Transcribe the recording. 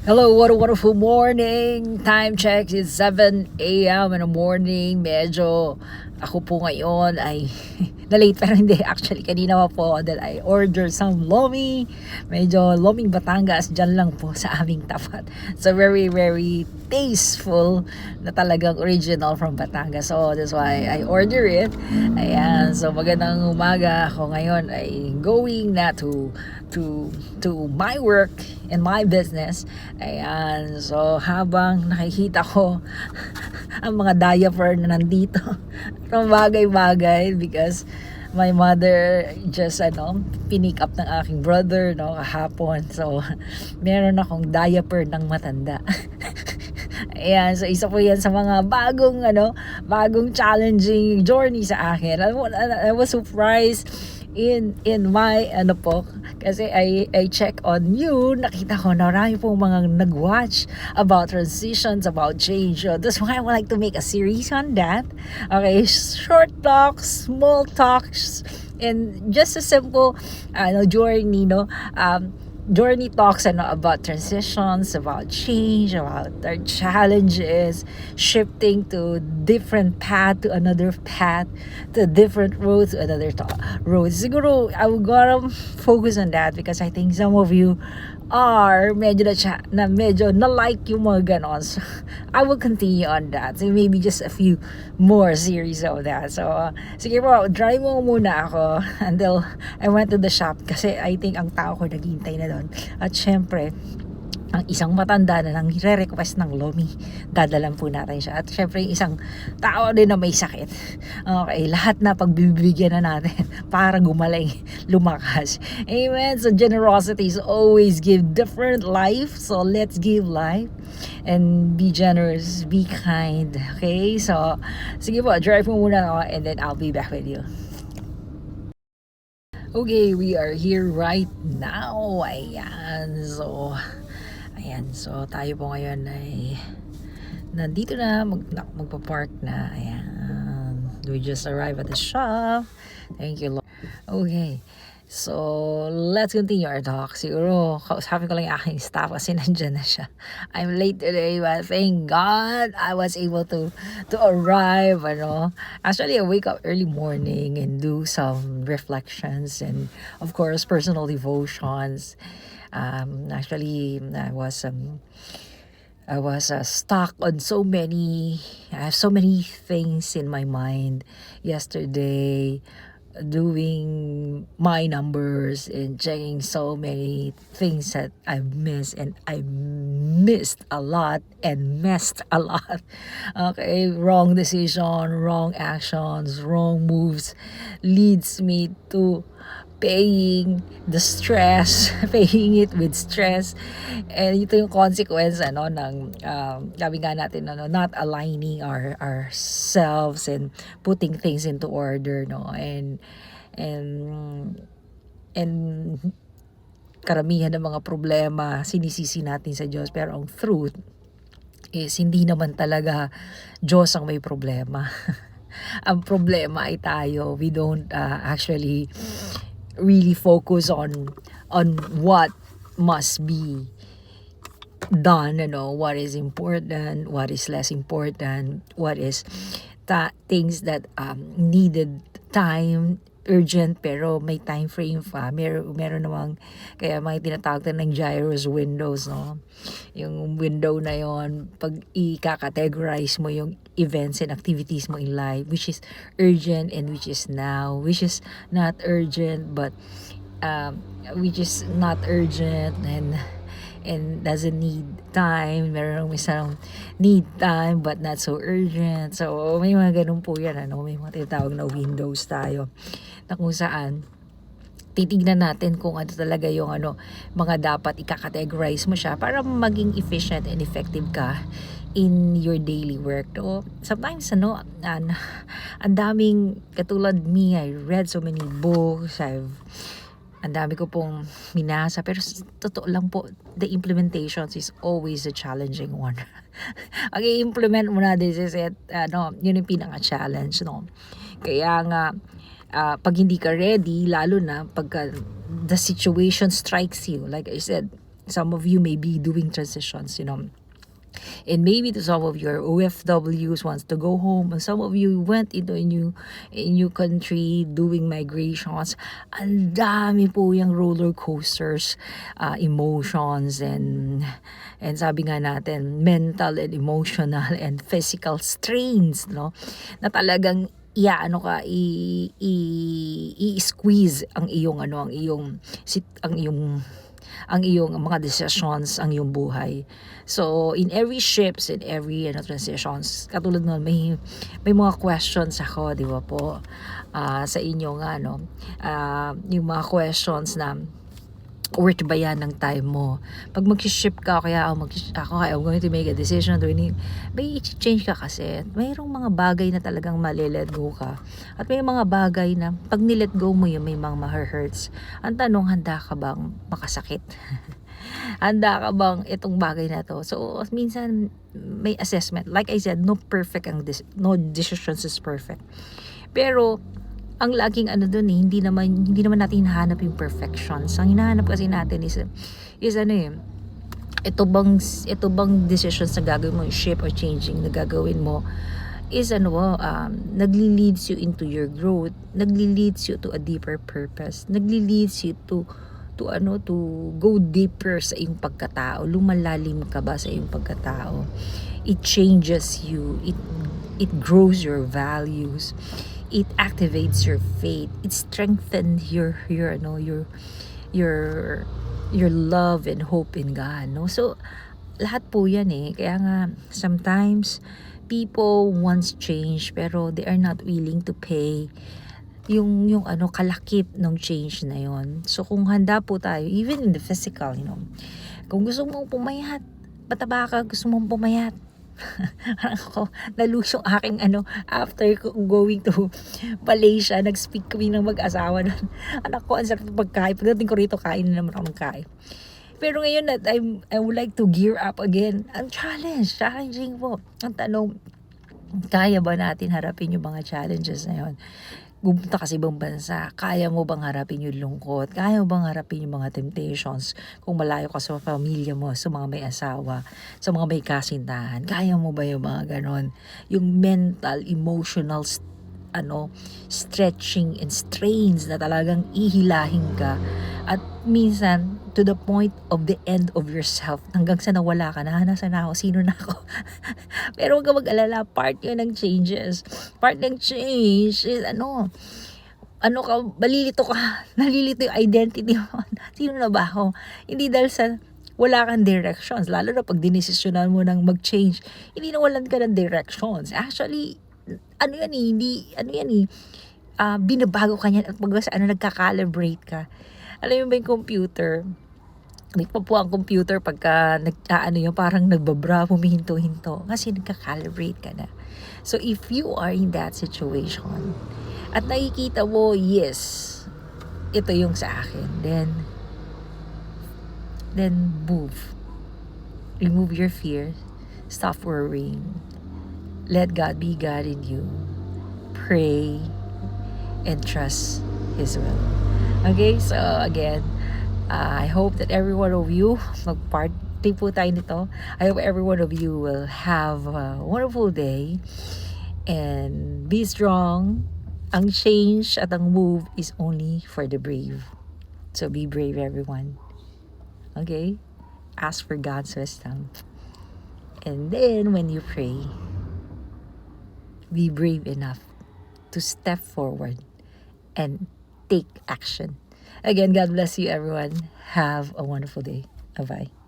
Hello, what a wonderful morning. Time check is 7 a.m. in the morning. Medyo ako po ngayon ay na-late pero hindi. Actually, kanina pa po dahil I ordered some lomi. Medyo loming Batangas dyan lang po sa aming tapat. So very, very tasteful na talagang original from Batangas. So that's why I order it. Ayan. So magandang umaga. Ako ngayon ay going na to my work and my business. Ayan, so habang nakikita ko ang mga diaper na nandito, itong bagay-bagay because my mother just pinick up ng aking brother kahapon. So meron akong diaper ng matanda. Ayan, so isa po yan sa mga bagong challenging journey sa akin. I was surprised in my kasi I check on you, nakita ko na marami pong mga nag-watch about transitions, about change. So that's why I would like to make a series on that. Okay, short talks, small talks, and just a simple journey, journey talks about transitions, about change, about our challenges, shifting to different path, to another path, to different road, to another road. Siguro, I will gonna focus on that because I think some of you are medyo na-like yung mga ganon. So, I will continue on that. So, maybe just a few more series of that. So, sige po, drive mo muna ako until I went to the shop kasi I think ang tao ko naghihintay na doon. At syempre, ang isang matanda na nang re-request ng lomi, dadalan po natin siya. At syempre, isang tao din na may sakit. Okay, lahat na pagbibigyan na natin para gumaling, lumakas. Amen. So, generosity is always give different life. So, let's give life and be generous, be kind. Okay, so, sige po, drive mo muna ako and then I'll be back with you. Okay, we are here right now. Ayan, so tayo po ngayon ay nandito na, magpa-park na. Ayan, we just arrived at the shop. Thank you, Lord. Okay, so let's continue our talk. Siguro, kausapin ko lang yung aking staff kasi nandyan na siya. I'm late today, but thank God I was able to arrive. Actually, I wake up early morning and do some reflections and, of course, personal devotions. Actually, I was stuck on I have so many things in my mind yesterday, doing my numbers and checking so many things that I missed, and I missed a lot and messed a lot. Okay, wrong decision, wrong actions, wrong moves leads me to paying the stress, paying it with stress. And ito yung consequence ng sabi nga natin not aligning ourselves and putting things into order, and karamihan ng mga problema sinisisi natin sa Diyos, pero ang truth is hindi naman talaga Diyos ang may problema. Ang problema ay tayo. We don't actually really focus on what must be done, what is important, what is less important, what is things that needed time, urgent pero may time frame pa. Meron namang kaya may tinatawag ng gyros windows, yung window na yon, pag i-categorize mo yung events and activities mo in life, which is urgent and which is now, which is not urgent but which is not urgent and doesn't need time. Meron isang need time but not so urgent. So may mga ganun po yan, may mga tinatawag na windows tayo na kung saan titignan natin kung ano talaga yung mga dapat i-categorize mo siya para maging efficient and effective ka in your daily work. Sometimes ang daming, katulad me, I read so many books, ang dami ko pong minasa, pero totoo lang po, the implementations is always a challenging one. Implement mo na, this is it, yun yung pinaka-challenge, Kaya nga, pag hindi ka ready, lalo na pag the situation strikes you, like I said, some of you may be doing transitions, and maybe to some of your OFWs wants to go home, and some of you went into a new country doing migrations. Ang dami po yung roller coasters, emotions, and sabi nga natin, mental and emotional and physical strains, no, na talagang i-squeeze ang iyong mga decisions, ang iyong buhay. So in every shifts, in every transitions, katulad nun, may mga questions ako, di ba po, sa inyo nga, no, yung mga questions na worth ba yan ng time mo? Pag mag-ship ka, I'm going to make a decision, may i-change ka kasi. Mayroong mga bagay na talagang mali-let go ka. At may mga bagay na pag nilet go mo yun, may mga ma-hurts. Ang tanong, handa ka bang makasakit? Handa ka bang itong bagay na to? So, minsan, may assessment. Like I said, no decisions is perfect. Pero, ang laging hindi naman natin hinahanap yung perfections. Ang hinahanap kasi natin is ito bang decisions na gagawin mo, shift or changing na gagawin mo is nagli-leads you into your growth, nagli-leads you to a deeper purpose, nagli-leads you to go deeper sa iyong pagkatao, lumalalim ka ba sa iyong pagkatao. It changes you, it grows your values, it activates your faith, it strengthens your love and hope in God, no? So lahat po yan kaya nga sometimes people wants change pero they are not willing to pay yung kalakip ng change na yon. So kung handa po tayo, even in the physical, kung gusto mong pumayat, pataba ka, gusto mong pumayat, ako, nalus yung aking after going to Malaysia, nag-speak kami ng mag-asawa nun. Anak ko, ang sarap ng pagkain. Pagdating ko rito, kain na naman ako ng kain. Pero ngayon, I would like to gear up again. Ang challenging po. Ang tanong, kaya ba natin harapin yung mga challenges na yun? Pumunta ka sa ibang bansa, kaya mo bang harapin yung lungkot? Kaya mo bang harapin yung mga temptations? Kung malayo ka sa pamilya mo, sa mga may asawa, sa mga may kasintahan, kaya mo ba yung mga ganon? Yung mental, emotional, stretching and strains na talagang ihilahin ka. At minsan, to the point of the end of yourself, hanggang sa nawala ka na, nasa na ako, sino na ako? Pero huwag ka mag-alala, part yun ng changes. Part ng change is malilito ka, nalilito yung identity mo. Sino na ba ako? Hindi dahil sa wala kang directions, lalo na pag dinesisyonan mo ng mag-change, hindi nawalan ka ng directions. Actually, binabago ka niyan at nagka-calibrate ka. Alam mo ba yung computer? May pa po ang computer pagka parang nagbabra, humihinto-hinto. Kasi nagka-calibrate ka na. So if you are in that situation, at nakikita mo, yes, ito yung sa akin, then move. Remove your fear. Stop worrying. Let God be God in you. Pray and trust His will. Okay, so again, I hope that every one of you, mag-party po tayo nito. I hope every one of you will have a wonderful day and be strong. Ang change at ang move is only for the brave. So be brave, everyone. Okay? Ask for God's wisdom. And then when you pray, be brave enough to step forward and take action. Again, God bless you, everyone. Have a wonderful day. Bye-bye.